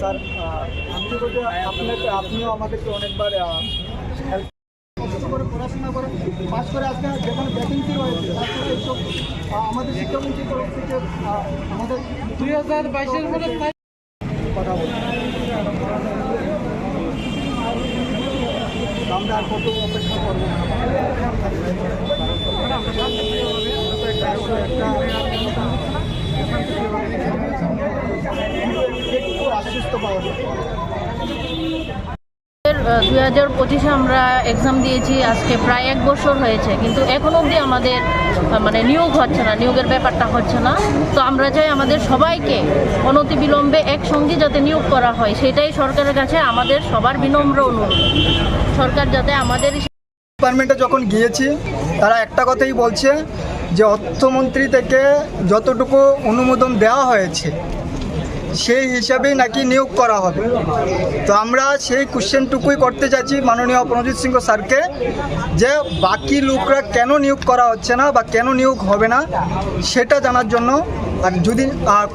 Sir আমি বলতে আপনিও আমাদেরকে অনেকবার করে পড়াশোনা করে পাস করে আজকে যেখানে ভ্যাকেন্সি রয়েছে তারপরে এইসব আমাদের শিক্ষামন্ত্রীর তরফ থেকে আমাদের 2022-এর মধ্যে কথা বলছি। আমরা আর কত অপেক্ষা করবো একটু আশ্বস্ত পাওয়া যায়। 2025-এ আমরা এক্সাম দিয়েছি, আজকে প্রায় 1 বছর হয়েছে, কিন্তু এখন অবধি আমাদের মানে নিয়োগ হচ্ছে না, নিয়োগের ব্যাপারটা হচ্ছে না। তো আমরা চাই আমাদের সবাইকে অনতিবিলম্বে একসঙ্গে যাতে নিয়োগ করা হয়, সেটাই সরকারের কাছে আমাদের সবার বিনম্র অনুরোধ। সরকার যাতে আমাদের ডিপার্টমেন্টে যখন গিয়েছি তারা একটা কথাই বলছে যে অর্থমন্ত্রী থেকে যতটুকু অনুমোদন দেওয়া হয়েছে সেই হিসাবেই নাকি নিয়োগ করা হবে। তো আমরা সেই কোশ্চেনটুকুই করতে চাইছি মাননীয় প্রণজিৎ সিংহ স্যারকে, যে বাকি লোকরা কেন নিয়োগ করা হচ্ছে না বা কেন নিয়োগ হবে না সেটা জানার জন্য, আর যদি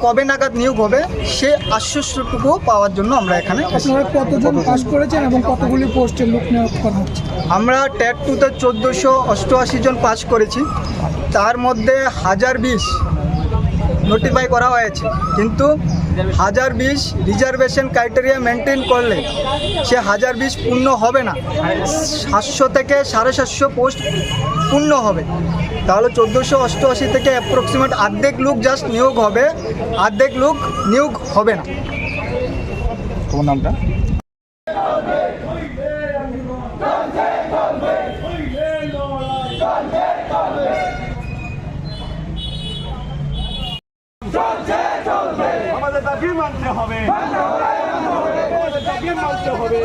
কবে নাগাদ নিয়োগ হবে সে আশ্বস্তটুকু পাওয়ার জন্য আমরা এখানে। আপনারা কতজন পাস করেছেন এবং কতগুলি পোস্টে লোক নিয়োগ করা হচ্ছে? আমরা টেট 2-তে 1488 জন পাস করেছি, তার মধ্যে 1020 নোটিফাই করা হয়েছে, কিন্তু 1020 রিজার্ভেশন ক্রাইটেরিয়া মেনটেন করলে সে 1020 পূর্ণ হবে না, 700 থেকে 750 পোস্ট পূর্ণ হবে। তাহলে 1488 থেকে অ্যাপ্রক্সিমেট অর্ধেক লোক জাস্ট নিয়োগ হবে, অর্ধেক লোক নিয়োগ হবে না। তোমার নামটা? আমাদের দাবি মানতে হবে, আমাদের দাবি মানতে হবে।